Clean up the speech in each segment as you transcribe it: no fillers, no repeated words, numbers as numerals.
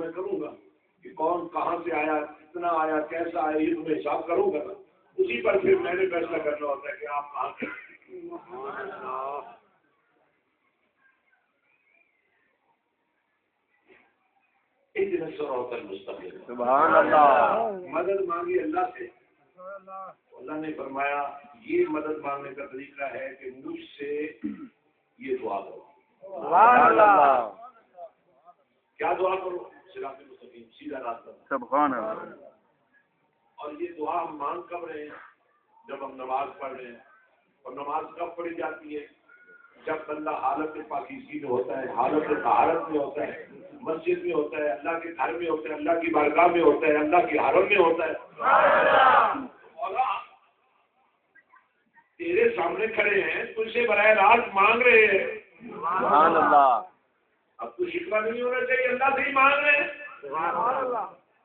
میں کروں گا کہ کون کہاں سے آیا, کتنا آیا, کیسا آیا, یہ تمہیں حساب کروں گا نا, اسی پر پھر میں نے فیصلہ کرنا ہوتا ہے کہ آپ کہاں سے. سبحان اللہ. مدد مانگی اللہ سے. اللہ نے فرمایا یہ مدد مانگنے کا طریقہ ہے کہ مجھ سے یہ دعا کرو. سبحان اللہ. کیا دعا کرو؟ صراط مستقیم, سیدھا راستہ. سبحان اللہ. اور یہ دعا ہم مانگ کب رہے ہیں؟ جب ہم نماز پڑھ رہے ہیں. اور نماز کب پڑھی جاتی ہے؟ جب بندہ حالت پاکیزگی میں ہوتا ہے, حالت طہارت میں ہوتا ہے, مسجد میں ہوتا ہے, اللہ کے گھر میں ہوتا ہے, اللہ کی بارگاہ میں ہوتا ہے, اللہ کی حرم میں ہوتا ہے. اور تیرے سامنے کھڑے ہیں, تجھ سے براہ راست مانگ رہے ہیں. سبحان اللہ. اب تو شکوہ نہیں ہونا چاہیے, اللہ سے ہی مانگ رہے ہیں.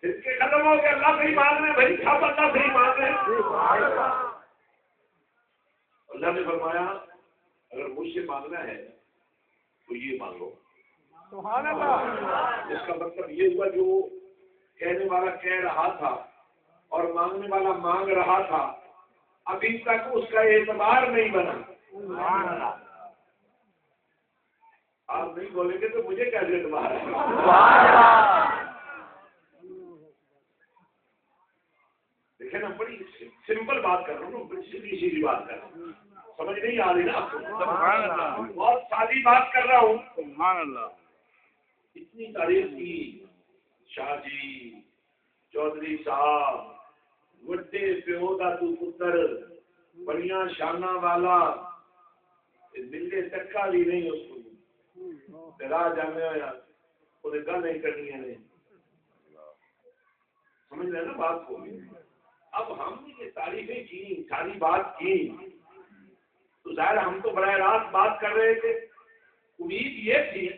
اس کے ختم ہو کے اللہ سے ہی مانگ رہے ہیں بھائی, سب اللہ سے ہی مانگ رہے ہیں. اللہ نے فرمایا اگر مجھ سے مانگنا ہے تو یہ مانگو. سبحان اللہ. اس کا مطلب یہ ہوا جو کہنے والا کہہ رہا تھا اور مانگنے والا مانگ رہا تھا, ابھی تک اس کا اعتبار نہیں بنا. سبحان اللہ. آپ نہیں بولیں گے تو مجھے کیسے اعتبار ہے؟ سبحان اللہ. دیکھیں نا, بڑی سمپل بات کر رہا ہوں, بڑی سیدھی سیدھی بات کر رہا ہوں, سمجھ نہیں آ رہی نا آپ کو؟ سبحان اللہ. بہت سادی بات کر رہا ہوں. سبحان اللہ. اتنی تعریف کی شاہ جی, چودھری صاحب, وڈے پیو دا تو پتر, بڑیاں شانہ والا, ملے تکا بھی نہیں اس کو راہ جانے ہوا, انہیں گل نہیں کرنی ہے. سمجھ رہے نا بات کو؟ اب ہم نے یہ تعریفیں کی, ساری بات کی, تو ظاہر ہم تو براہ راست بات کر رہے تھے. امید یہ تھی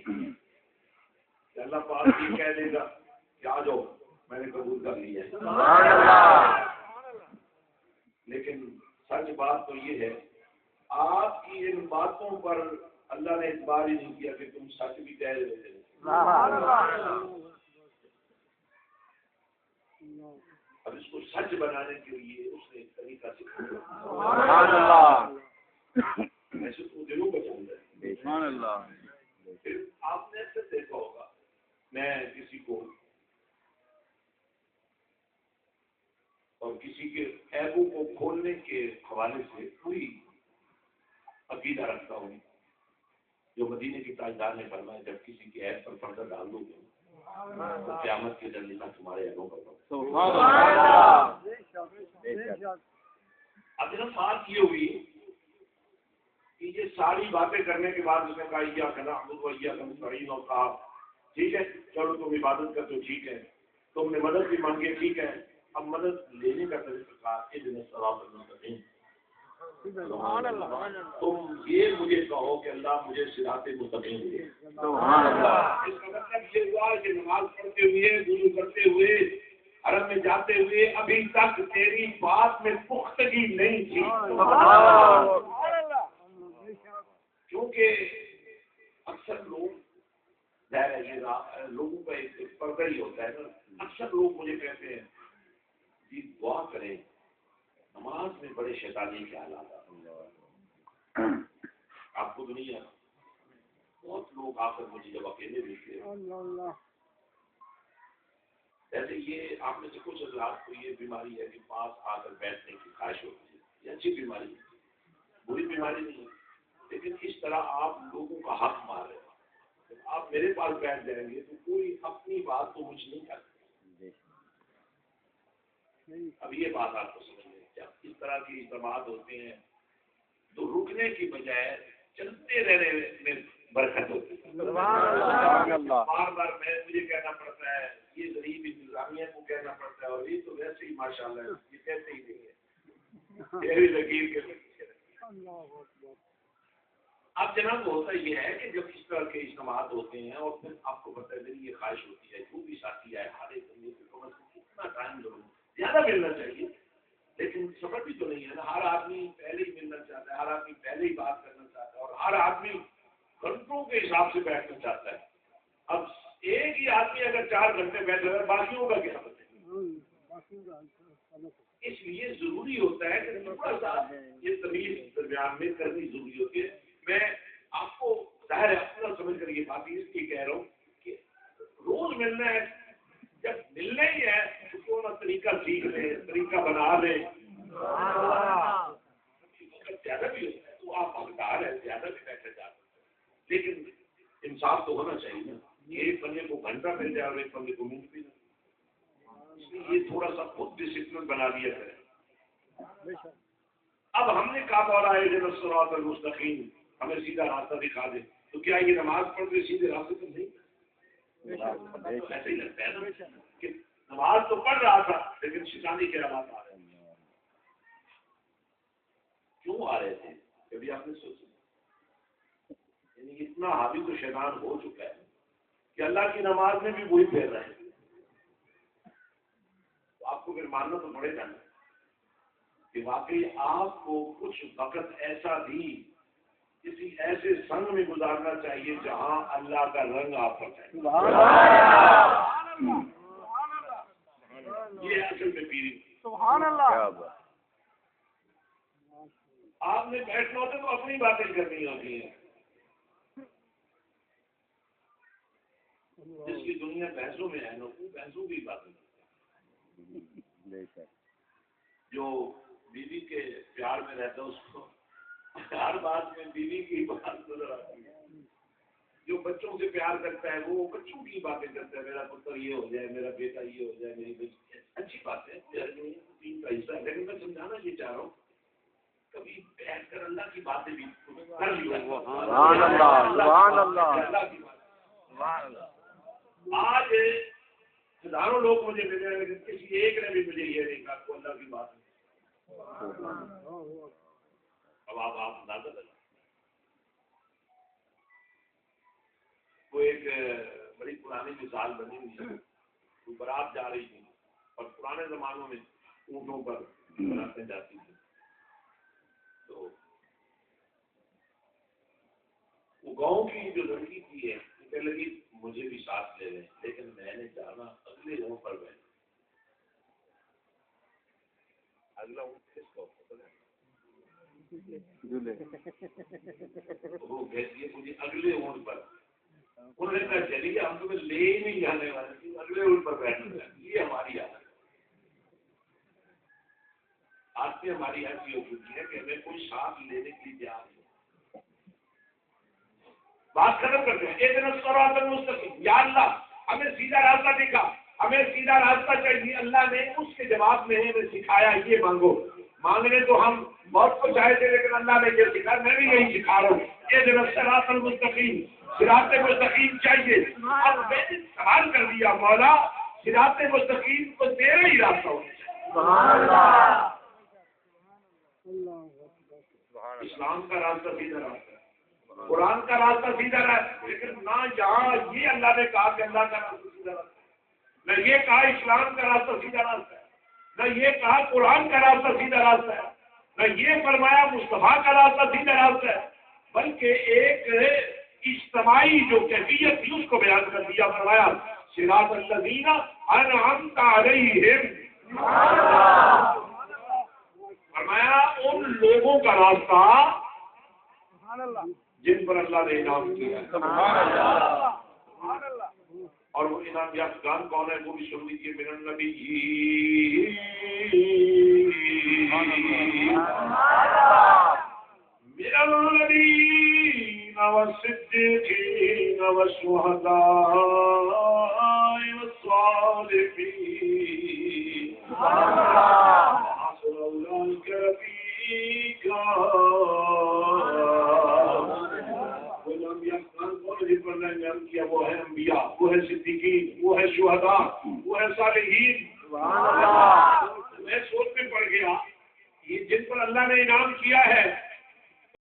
کہ اللہ پاک یہ کہہ دے گا کہ آ جاؤ, میں نے قبول کر لیا ہے. سبحان اللہ. لیکن سچ بات تو یہ ہے, آپ کی ان باتوں پر اللہ نے اعتبار ہی نہیں کیا کہ تم سچ بھی کہہ رہے تھے. سبحان اللہ. اب اس کو سچ بنانے کے لیے اس نے ایک طریقہ سکھایا. سبحان اللہ. ایسے تو دلوں کو چاہتا ہے. سبحان اللہ. پھر آپ نے ایسے دیکھا ہوگا, میں کسی کو اور کسی کے عیبوں کو کھولنے کے حوالے سے پوری عقیدہ رکھتا ہوں, جو مدینے کی تاجدار نے فرمایا جب کسی کے عیب پر پردہ ڈال دو گے تو قیامت کے دن لکھا تمہارے عیبوں پر. سبحان اللہ. اب جناب بات یہ ہوئی کہ یہ ساری باتیں کرنے کے بعد اس نے کہا یا کہنا یا کم اور کہا ٹھیک ہے چلو تم عبادت کر تو ٹھیک ہے, تم نے مدد بھی مانگی ٹھیک ہے, اب مدد لینے کا طریقہ کہا کہ دن صراط المستقیم. تم یہ مجھے کہو کہ اللہ مجھے صراط مستقیم دے. سبحان اللہ. اس کا مطلب یہ ہوا کہ نماز پڑھتے ہوئے, وضو کرتے ہوئے, حرم میں جاتے ہوئے ابھی تک تیری بات میں پختگی نہیں تھی. کیونکہ اکثر لوگ لوگوں کا ایک پردہ ہی ہوتا ہے نا. اکثر لوگ مجھے کہتے ہیں جی دعا کریں, نماز میں بڑے شیطانی کے حالات آتے ہیں. آپ کو دنیا بہت لوگ آ کر مجھے جب اکیلے دیکھتے ہیں, جیسے یہ آپ میں سے کچھ حضرات کو یہ بیماری ہے کہ پاس آ کر بیٹھنے کی خواہش ہوتی ہے, یہ اچھی بیماری ہے, بری بیماری نہیں ہے, لیکن اس طرح آپ لوگوں کا حق مار رہے ہیں. جب آپ میرے پاس بیٹھ جائیں گے تو کوئی اپنی بات تو مجھ نہیں کر سکتا. اب یہ بات آپ کو سمجھ لیں, جب اس طرح کی اجتماعات ہوتے ہیں تو رکنے کی بجائے چلتے رہنے میں برکت ہوتی ہے. بار بار مجھے کہنا پڑتا ہے, یہ غریب انتظامیہ کو کہنا پڑتا ہے, اور یہ تو ویسے ہی ماشاءاللہ یہ کہتے ہی نہیں ہے, یہ بھی لکیر کے اب جناب ہوتا یہ ہے کہ جب اس طرح کے اجتماعات ہوتے ہیں اور پھر آپ کو پتہ ہے یہ خواہش ہوتی ہے جو بھی ساتھی ہے ہر ایک بندے کو کتنا ٹائم ضرور زیادہ ملنا چاہیے, لیکن سفر بھی تو نہیں ہے نا. ہر آدمی پہلے ہی ملنا چاہتا ہے, ہر آدمی پہلے ہی بات کرنا چاہتا ہے, اور ہر آدمی گھنٹوں کے حساب سے بیٹھنا چاہتا ہے. اب ایک ہی یہ آدمی اگر 4 گھنٹے بیٹھے ہوئے باقیوں کا کیا بتے؟ اس لیے ضروری ہوتا ہے کہ تھوڑا سا یہ تمیز درمیان میں کرنی ضروری ہوتی ہے. میں آپ کو ظاہر ہے اپنا سمجھ کر یہ بات اس لیے کہہ رہا ہوں کہ روز ملنا ہے، جب ملنا ہی ہے تو کیوں نہ طریقہ سیکھ لیں، طریقہ بنا لیں. زیادہ بھی ہوتا ہے تو آپ حقدار ہے، زیادہ بھی بیٹھے جا سکتے ہیں، لیکن انصاف تو ہونا چاہیے نا. ایک بندے کو گھنٹہ مل جائے اور ایک بندے کو منٹ بھی نہ، یہ تھوڑا سا خود ڈسپلن بنا دیا کرے. اب ہم نے کہا مولا اہدنا الصراط المستقیم، ہمیں سیدھا راستہ دکھا دے، تو کیا یہ نماز پڑھ کے سیدھے راستے پر نہیں؟ ایسا ہی لگتا ہے نا کہ نماز تو پڑھ رہا تھا لیکن شیطانی کے حالات آ رہے ہیں. کیوں آ رہے تھے کبھی آپ نے سوچا؟ یعنی اتنا حاوی تو شیطان ہو چکا ہے کہ اللہ کی نماز میں بھی وہی پھیر رہے ہیں. تو آپ کو پھر ماننا تو پڑے گا نا کہ واقعی آپ کو کچھ وقت ایسا بھی کسی ایسے سنگ میں گزارنا چاہیے جہاں اللہ کا رنگ آپ پر چاہیے. یہ اصل میں پیری. سبحان اللہ. آپ نے بیٹھنا ہوتا تو اپنی باتیں کرنی ہوتی ہیں. جس کی دنیا بحثوں میں ہے نا وہ بحثوں کی باتیں. جو بیوی کے پیار میں رہتا ہے اس کو ہر بات میں بیوی کی بات نظر آتی ہے. جو بچوں سے پیار کرتا ہے وہ بچوں کی باتیں کرتا ہے، میرا پتر یہ ہو جائے، میرا بیٹا یہ ہو جائے، میری بیٹی. اچھی بات ہے، دین کا حصہ ہے، لیکن میں سمجھانا یہ چاہ رہا ہوں کبھی بیٹھ کر اللہ کی باتیں بھی کر لیا. اللہ کی بات آج ہزاروں لوگ مجھے ملے ہیں لیکن کسی ایک نے بھی مجھے یہ نہیں کہا کو اللہ کی بات ہے. اب آپ اندازہ لگا. وہ ایک بڑی پرانی مثال بنی ہوئی ہے. وہ برات جا رہی تھی اور پرانے زمانوں میں اونٹوں پر براتیں جاتی تھی. تو وہ گاؤں کی جو لڑکی تھی ہے کہنے لگی مجھے بھی ساتھ لے لیں، لیکن میں نے جانا اگلے گاؤں پر بیٹھ. اگلا اونٹ کس کو وہ کہتی ہے مجھے اگلے اونٹ پر. انہوں نے کہا چلیے ہم تمہیں لے ہی نہیں جانے والے، اگلے اونٹ پر بیٹھنا. یہ ہماری عادت آج سے ہماری ایسی ہو چکی ہے کہ ہمیں کوئی ساتھ لینے کی تیار نہیں. بات ختم کرتے ہیں. ایک دن صراط المستقیم، یا اللہ ہمیں سیدھا راستہ دکھا، ہمیں سیدھا راستہ چاہیے. اللہ نے اس کے جواب میں ہمیں سکھایا یہ مانگو. مانگنے تو ہم بہت کچھ آئے تھے لیکن اللہ نے یہ سکھایا، میں بھی یہی سکھا رہا ہوں. ایک دن صراط المستقیم، صراط مستقیم چاہیے. اب میں نے سوال کر دیا مولا صراط مستقیم کو تیرا ہی راستہ ہو. اسلام کا راستہ سیدھا راستہ ہے، قرآن کا راستہ سیدھا راستہ، لیکن نہ یہاں یہ اللہ نے کہا کہ اللہ کا راستہ سیدھا راستہ ہے، نہ یہ کہا اسلام کا راستہ سیدھا راستہ ہے، نہ یہ کہا قرآن کا راستہ سیدھا راستہ ہے، نہ یہ فرمایا مصطفیٰ کا راستہ سیدھا راستہ ہے، بلکہ ایک اجتماعی جو کیفیت تھی اس کو بیان کر دیا. فرمایا صراط الذین انعمت علیہم، فرمایا ان لوگوں کا راستہ جن پر اللہ نے انعام کیا. اور وہ انعام یافتگان کون ہے وہ بھی سن لیجیے. من النبیین من النبیین والصدیقین والشہداء والصالحین وحسن اولئک رفیقا. کیا وہ ہے انبیاء، وہ ہے صدیقین، وہ ہے شہداء، وہ ہے صالحین. میں سوچ میں پڑ گیا یہ جن پر اللہ نے انعام کیا ہے